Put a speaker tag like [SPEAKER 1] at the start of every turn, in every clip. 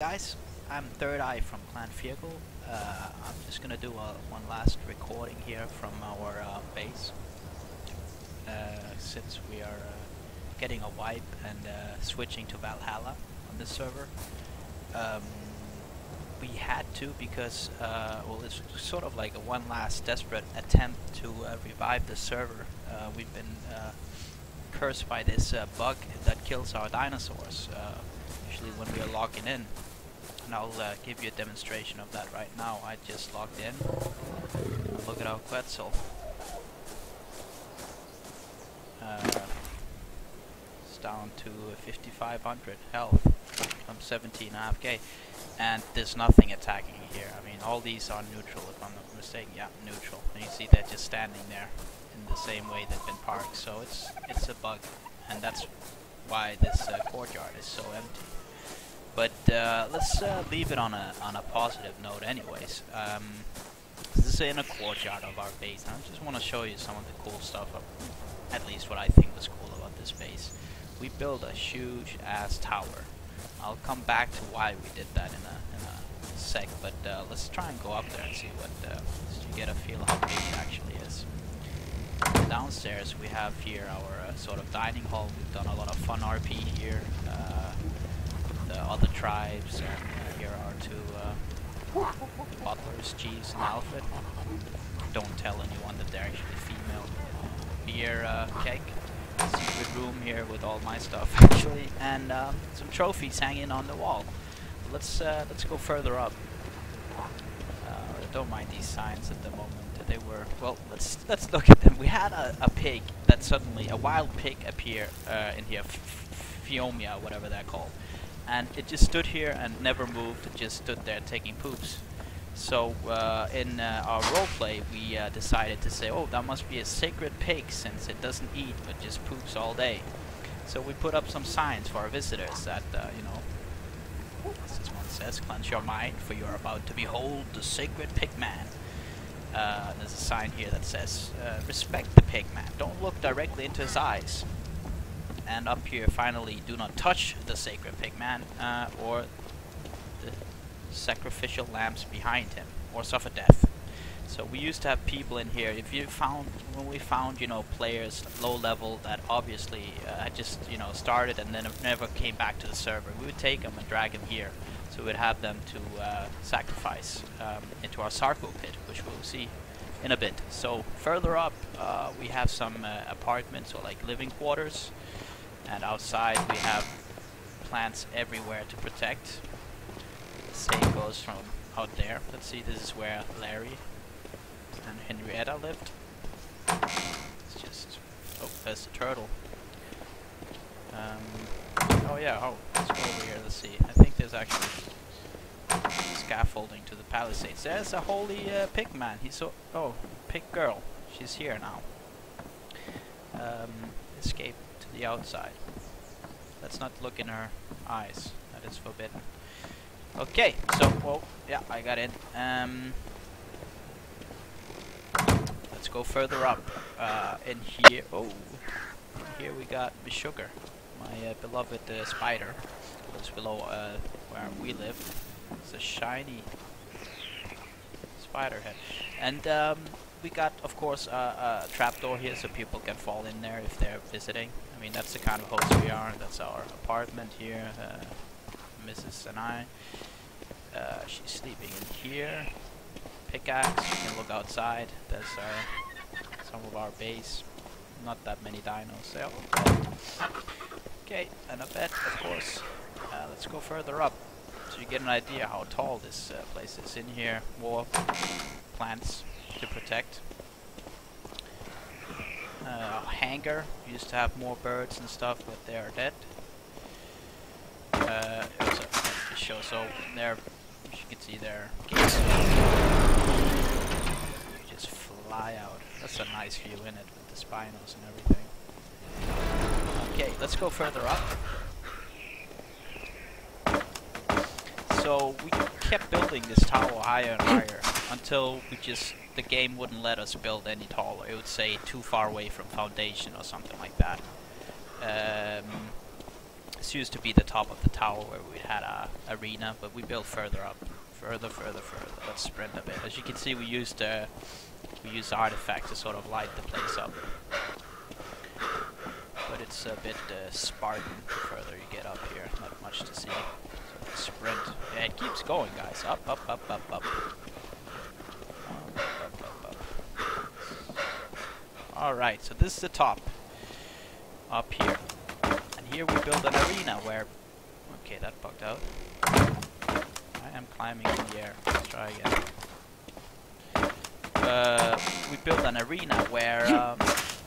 [SPEAKER 1] Guys, I'm Third Eye from Clan Fearghal. I'm just gonna do one last recording here from our base, since we are getting a wipe and switching to Valhalla on this server. We had to because, well, it's sort of like a one last desperate attempt to revive the server. We've been cursed by this bug that kills our dinosaurs, usually when we are logging in. And I'll give you a demonstration of that right now. I just logged in. Look at our Quetzal. It's down to 5,500 health from 17.5k, and there's nothing attacking here. I mean, all these are neutral, if I'm not mistaken. Yeah, neutral. And you see they're just standing there in the same way they've been parked. So it's a bug, and that's why this courtyard is so empty. But let's leave it on a positive note, anyways. This is in a courtyard of our base, and I just want to show you some of the cool stuff, at least what I think was cool about this base. We built a huge ass tower. I'll come back to why we did that in a sec, but let's try and go up there and see what, so you get a feel how big it actually is. Downstairs we have here our sort of dining hall. We've done a lot of fun RP here. The other tribes, and here are two butlers, Jeeves and Alfred. Don't tell anyone that they're actually female. Beer keg, secret room here with all my stuff actually, and some trophies hanging on the wall. Let's go further up. Don't mind these signs at the moment. They were, well, let's look at them. We had a pig that suddenly, a wild pig appear in here, Fiomia, whatever they're called. And it just stood here and never moved. It just stood there taking poops. So in our roleplay, we decided to say, oh, that must be a sacred pig since it doesn't eat but just poops all day. So we put up some signs for our visitors that, you know, as this one says, cleanse your mind, for you are about to behold the sacred pigman. There's a sign here that says, respect the pigman. Don't look directly into his eyes. And up here, finally, do not touch the sacred pigman or the sacrificial lambs behind him, or suffer death. So we used to have people in here. If you found, when we found, you know, players low level that obviously had just, you know, started and then never came back to the server, we would take them and drag them here. So we'd have them to sacrifice into our Sarco pit, which we'll see in a bit. So further up, we have some apartments or like living quarters. And outside we have plants everywhere to protect. The same goes from out there. Let's see, this is where Larry and Henrietta lived. It's just, oh, there's the turtle. Oh yeah, oh, let's go over here, let's see. I think there's actually scaffolding to the palisades. There's a holy pig man. He's so, oh, pig girl. She's here now. Escape to the outside. Let's not look in her eyes. That is forbidden. Okay, so, well, yeah, I got in. Let's go further up. In here, oh, in here we got Miss Sugar, my beloved spider. Lives below where we live. It's a shiny spider head. And we got, of course, a trapdoor here so people can fall in there if they're visiting. I mean, that's the kind of host we are. That's our apartment here, Mrs. and I. She's sleeping in here. Pickaxe, you can look outside. There's some of our base. Not that many dinos there. Okay, and a bed, of course. Let's go further up so you get an idea how tall this place is. In here, more plants to protect. Hangar, used to have more birds and stuff, but they are dead. It was a show, so there, as you can see there, you just fly out. That's a nice view in it with the spinos and everything. Okay, let's go further up. So we kept building this tower higher and higher until the game wouldn't let us build any taller. It would say too far away from foundation or something like that. This used to be the top of the tower where we had a arena, but we built further up, further. Let's sprint a bit. As you can see, we used artifacts to sort of light the place up, but it's a bit Spartan the further you get up here. Not much to see. So let's sprint. Yeah, it keeps going, guys. Up, up, up, up, up. Alright, so this is the top. Up here. And here we build an arena where... Okay, that bugged out. I am climbing in the air. Let's try again. We built an arena where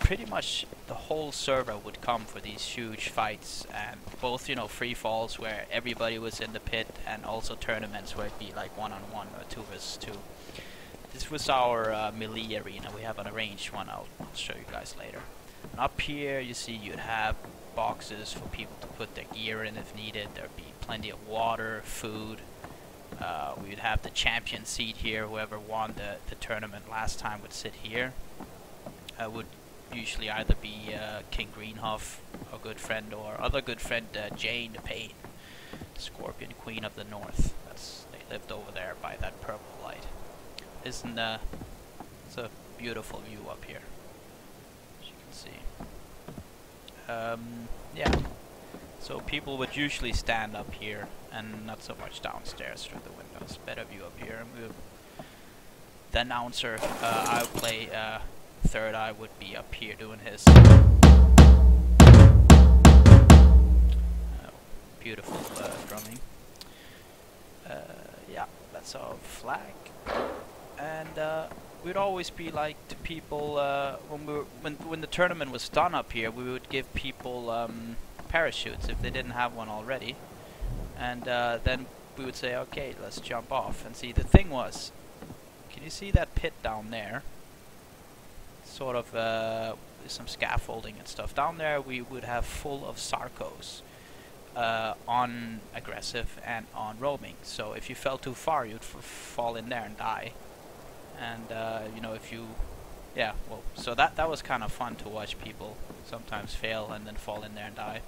[SPEAKER 1] pretty much the whole server would come for these huge fights. And both, you know, free falls where everybody was in the pit, and also tournaments where it'd be like 1-on-1 or 2 vs 2. This was our melee arena. We have an arranged one. I'll show you guys later. And up here, you see you'd have boxes for people to put their gear in if needed. There'd be plenty of water, food. We'd have the champion seat here. Whoever won the tournament last time would sit here. Would usually either be King Greenhoff, a good friend, or other good friend Jane the Pain, Scorpion Queen of the North. They lived over there by that purple light. Isn't it's a beautiful view up here, as you can see. Yeah, so people would usually stand up here and not so much downstairs through the windows. Better view up here. The announcer, I would play third eye, would be up here doing his beautiful drumming. Yeah, that's our flag. And we'd always be like to people when the tournament was done up here, we would give people parachutes if they didn't have one already, and then we would say, okay, let's jump off. And see, the thing was, can you see that pit down there? Sort of some scaffolding and stuff down there. We would have full of Sarcos. On aggressive and on roaming. So if you fell too far, you'd fall in there and die. And you know, if you, yeah, well, so that was kind of fun to watch people sometimes fail and then fall in there and die.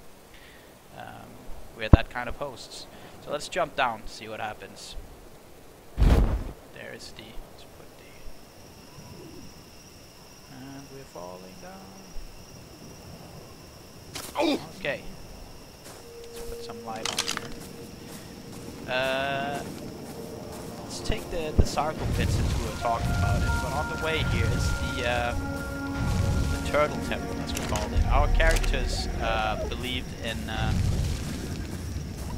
[SPEAKER 1] We're that kind of hosts. So let's jump down to see what happens. There's the, let's put the, and we're falling down. Okay. Put some light on here. Let's take the Sarco pit since we were talking about it. But on the way here is the turtle temple, as we called it. Our characters believed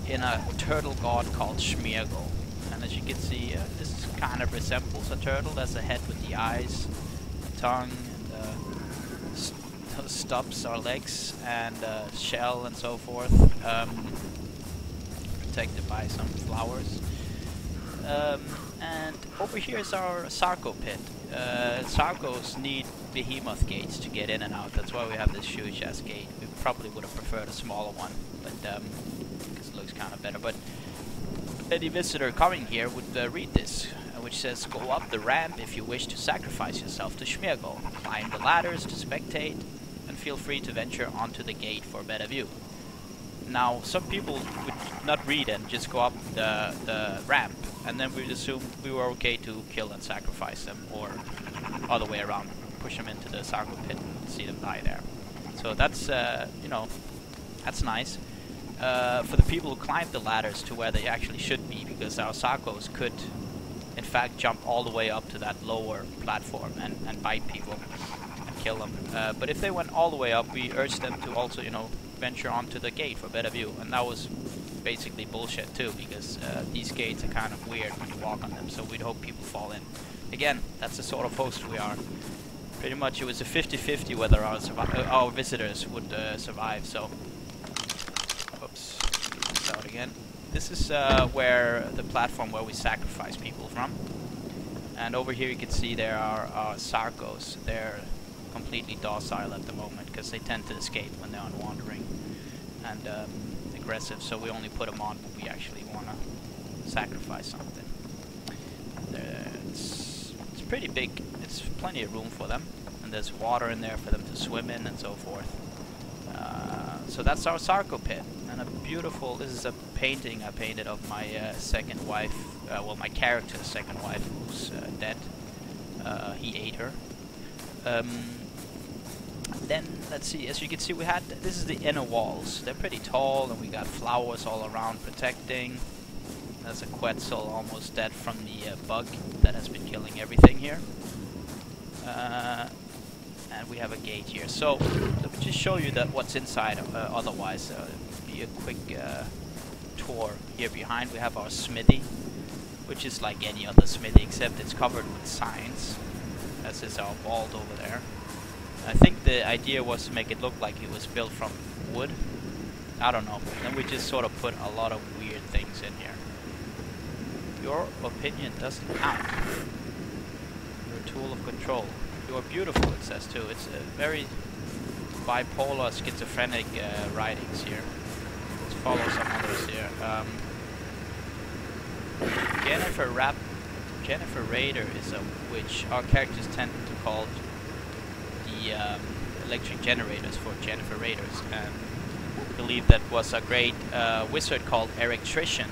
[SPEAKER 1] in a turtle god called Fearghal. And as you can see, this kind of resembles a turtle. There's a head with the eyes, the tongue, and stubs our legs, and shell and so forth, protected by some flowers. And over here is our Sarco pit. Sarcos need behemoth gates to get in and out. That's why we have this huge ass gate. We probably would have preferred a smaller one, but because it looks kind of better. But any visitor coming here would read this, which says, "Go up the ramp if you wish to sacrifice yourself to Fearghal. Climb the ladders to spectate, and feel free to venture onto the gate for a better view." Now, some people would not read and just go up the ramp, and then we'd assume we were okay to kill and sacrifice them, or other way around, push them into the Sarco pit and see them die there. So that's, you know, that's nice. For the people who climbed the ladders to where they actually should be, because our Sarcos could, in fact, jump all the way up to that lower platform and bite people and kill them. But if they went all the way up, we urged them to also, you know, venture onto the gate for a better view. And that was basically bullshit too, because these gates are kind of weird when you walk on them, so we'd hope people fall in. Again, that's the sort of host we are. Pretty much it was a 50-50 whether our visitors would survive, so... Oops, this out again. This is where the platform where we sacrifice people from. And over here you can see there are our Sarcos. They're completely docile at the moment, because they tend to escape when they're on wandering and aggressive, so we only put them on when we actually want to sacrifice something. It's pretty big. It's plenty of room for them, and there's water in there for them to swim in and so forth. So that's our Sarco pit, and a beautiful. This is a painting I painted of my second wife. Well, my character's second wife, who's dead. He ate her. Then let's see. As you can see, we had this is the inner walls. They're pretty tall, and we got flowers all around protecting. There's a Quetzal almost dead from the bug that has been killing everything here. And we have a gate here. So let me just show you that what's inside. Otherwise, be a quick tour. Here behind we have our smithy, which is like any other smithy except it's covered with signs. This is our vault over there. I think the idea was to make it look like it was built from wood. I don't know. Then we just sort of put a lot of weird things in here. Your opinion doesn't count. You're a tool of control. You're beautiful, it says too. It's a very bipolar, schizophrenic writings here. Let's follow some others here. Jennifer Raider is a witch. Our characters tend to call the electric generators for Jennifer Raiders, and I believe that was a great wizard called Electrician,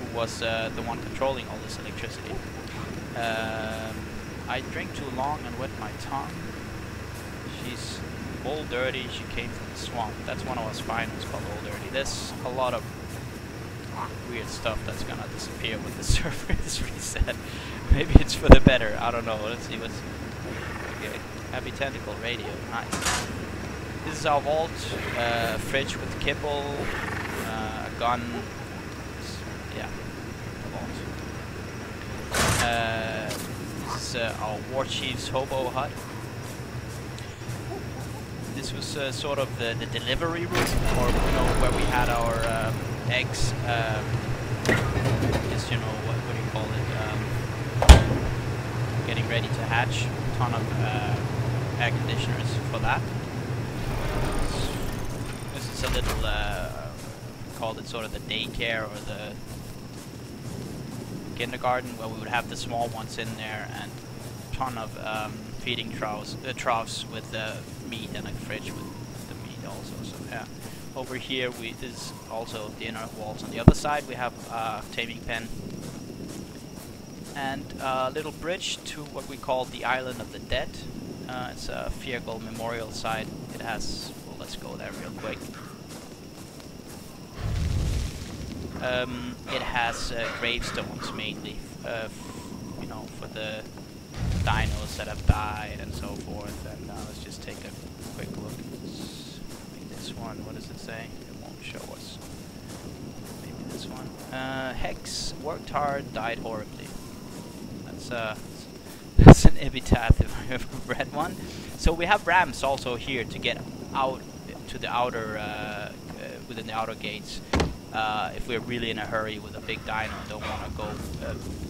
[SPEAKER 1] who was the one controlling all this electricity. I drink too long and wet my tongue. She's Old Dirty. She came from the swamp. That's one of our spines called Old Dirty. There's a lot of weird stuff that's gonna disappear when the server is reset. Maybe it's for the better. I don't know. Let's see what's. Okay. Happy Tentacle Radio. Nice. This is our vault. Fridge with kibble. A gun. Yeah. A vault. This is our War Chief's hobo hut. This was sort of the delivery room, or where we had our eggs. Just what do you call it? Getting ready to hatch. A ton of air conditioners for that. This is a little called it sort of the daycare or the kindergarten, where we would have the small ones in there, and a ton of feeding troughs with meat, and a fridge with the meat also. So yeah, over here this is also the inner walls. On the other side we have a taming pen and a little bridge to what we call the Island of the Dead. It's a Fearghal memorial site. It has, well, let's go there real quick. It has gravestones mainly, for the dinos that have died and so forth. And let's just take a quick look. Maybe this one. What does it say? It won't show us. Maybe this one. Hex worked hard, died horribly. That's an epitaph if I've ever read one. So we have ramps also here to get out to the outer, within the outer gates. If we're really in a hurry with a big dino and don't want to go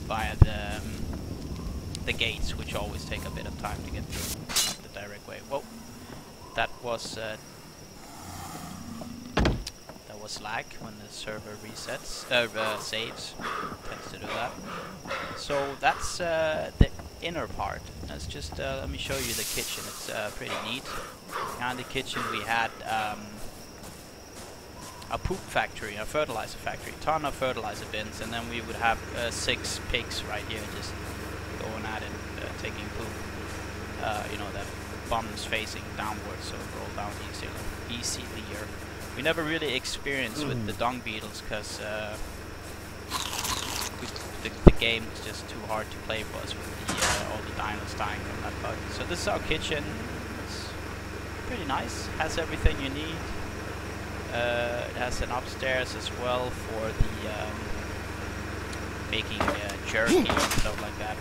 [SPEAKER 1] via the gates, which always take a bit of time to get through, not the direct way. Whoa, that was lag when the server resets, saves. Tends to do that. So that's the inner part. Let's just let me show you the kitchen. It's pretty neat. Behind the kitchen we had a poop factory, a fertilizer factory, ton of fertilizer bins, and then we would have 6 pigs right here just going at it, taking poop. That bums facing downwards, so it roll down easier. We never really experienced with the dung beetles because the game is just too hard to play for us with all the dinos dying from that bug. So this is our kitchen. It's pretty nice. Has everything you need. It has an upstairs as well for the making jerky and stuff like that,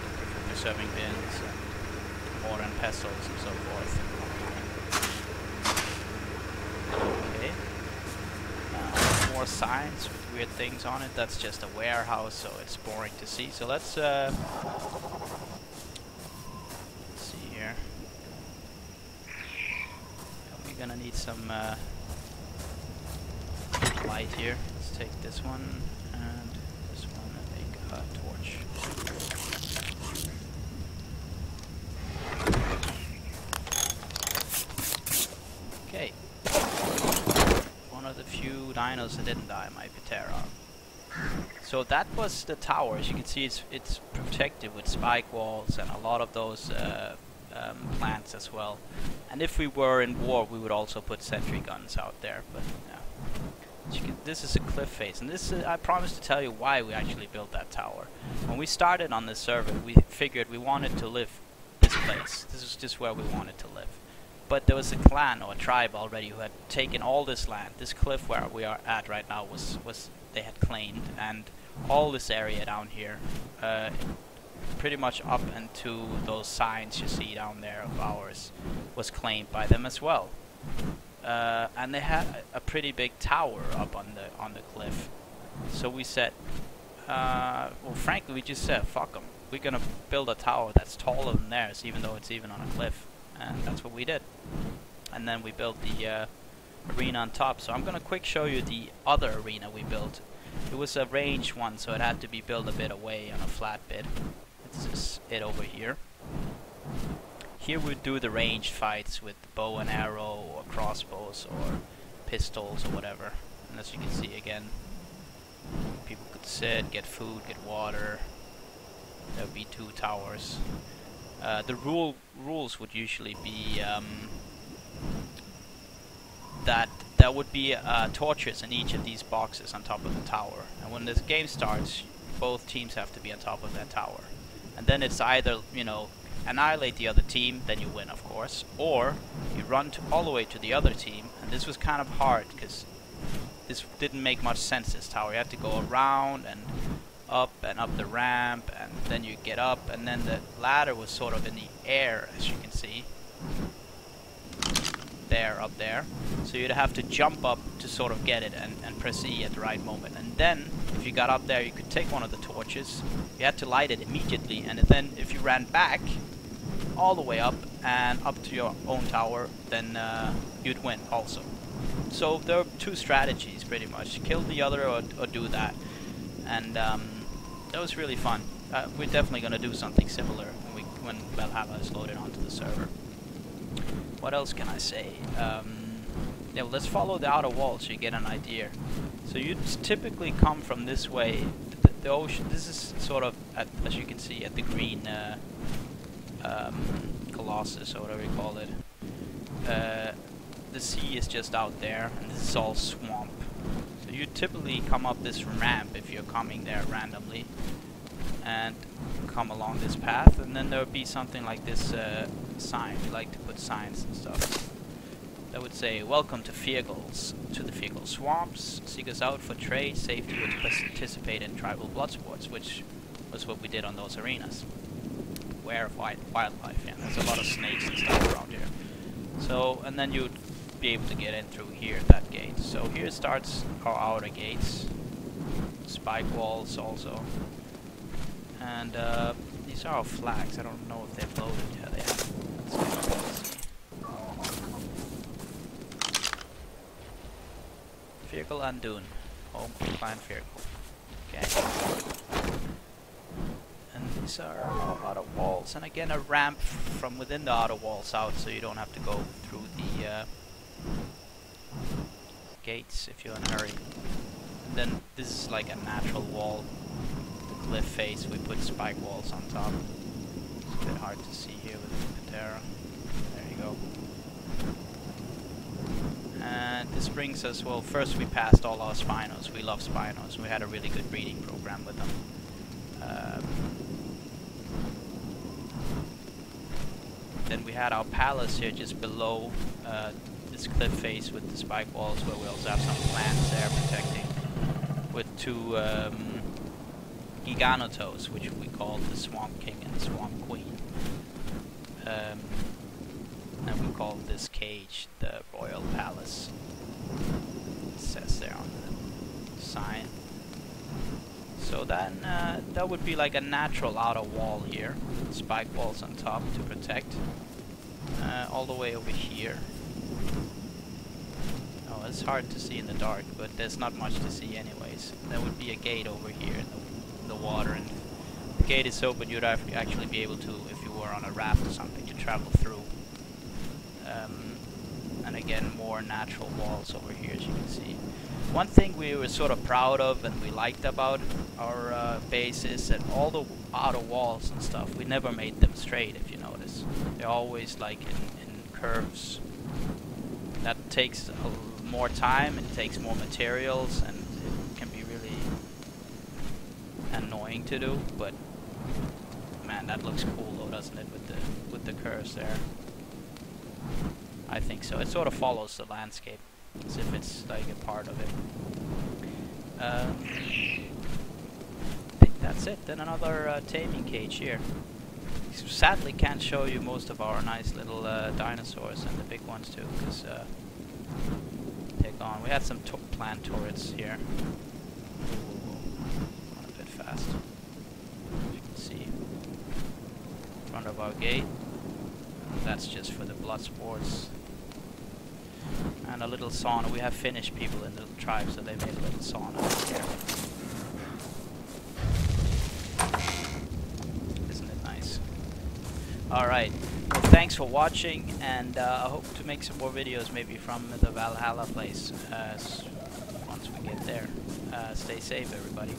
[SPEAKER 1] preserving bins, and mortar and pestles and so forth. Okay. More signs with weird things on it. That's just a warehouse, so it's boring to see. So let's see here. We're gonna need some light here. Let's take this one and this one and make a torch. Okay. dinos that didn't die, my Patera. So that was the tower. As you can see, it's protected with spike walls and a lot of those plants as well. And if we were in war, we would also put sentry guns out there. But yeah, this is a cliff face, and this is, I promised to tell you why we actually built that tower. When we started on this server, we figured we wanted to live this place. This is just where we wanted to live. But there was a clan or a tribe already who had taken all this land. This cliff where we are at right now was they had claimed, and all this area down here, pretty much up into those signs you see down there of ours, was claimed by them as well. And they had a pretty big tower up on the cliff. So we said, well, frankly, we just said, fuck them. We're gonna build a tower that's taller than theirs, even though it's even on a cliff. And that's what we did. And then we built the arena on top. So I'm gonna quick show you the other arena we built. It was a ranged one, so it had to be built a bit away on a flat bit. This is it over here. Here we do the ranged fights with bow and arrow, or crossbows, or pistols, or whatever. And as you can see again, people could sit, get food, get water. There would be 2 towers. The rules would usually be that there would be torches in each of these boxes on top of the tower. And when this game starts, both teams have to be on top of that tower. And then it's either, you know, annihilate the other team, then you win, of course, or you run all the way to the other team. And this was kind of hard because this didn't make much sense, this tower. You had to go around and up the ramp, and then you get up, and then the ladder was sort of in the air, as you can see. There, up there. So you'd have to jump up to sort of get it and press E at the right moment. And then, if you got up there, you could take one of the torches. You had to light it immediately, and then if you ran back all the way up and up to your own tower, then you'd win also. So there are 2 strategies pretty much: kill the other or do that. And that was really fun. We're definitely going to do something similar when Valhalla is loaded onto the server. What else can I say? Yeah, well, let's follow the outer wall so you get an idea. So you typically come from this way. The ocean. This is sort of, as you can see, at the green Colossus, or whatever you call it. The sea is just out there, and this is all swamp. So you typically come up this ramp if you're coming there randomly, and come along this path, and then there would be something like this sign. We like to put signs and stuff that would say, "Welcome to Fearghals, to the Fearghal swamps. Seek us out for trade, safety, or to participate in tribal blood sports," which was what we did on those arenas. Beware of wildlife. Yeah, there's a lot of snakes and stuff around here. So, and then you'd be able to get in through here, that gate. So here starts our outer gates. Spike walls also. And these are our flags. I don't know if they've loaded. Yeah, they have. Let's see. Fearghal and Dune. Home of Clan Fearghal. Okay. And these are our outer walls. And again, a ramp from within the outer walls out, so you don't have to go through the gates if you're in a hurry. And then this is like a natural wall. The cliff face, we put spike walls on top. It's a bit hard to see here with the Patera. There you go. And this brings us, well, first we passed all our Spinos. We love Spinos. We had a really good breeding program with them. Then we had our palace here just below this cliff face with the spike walls, where we also have some plants there protecting, with 2 Giganotos, which we call the Swamp King and the Swamp Queen. And we call this cage the Royal Palace. It says there on the sign. So then that would be like a natural outer wall here. Spike walls on top to protect. All the way over here. Oh, it's hard to see in the dark, but there's not much to see anyways. There would be a gate over here in the water, and the gate is open. You'd actually be able to, if you were on a raft or something, to travel through. And again, more natural walls over here, as you can see. One thing we were sort of proud of and we liked about our base is that all the outer walls and stuff, we never made them straight, if you notice. They're always like in curves. That takes more time, it takes more materials, and it can be really annoying to do, but man, that looks cool though, doesn't it, with the curves there. I think so. It sort of follows the landscape, as if it's like a part of it. I think that's it. Then another taming cage here. Sadly can't show you most of our nice little dinosaurs and the big ones too, because they're gone. We had some plant turrets here. Ooh, a bit fast. You can see in front of our gate. That's just for the blood sports. And a little sauna. We have Finnish people in the tribe, so they made a little sauna here. Isn't it nice? Alright, well, thanks for watching, and I hope to make some more videos maybe from the Valhalla place once we get there. Stay safe, everybody.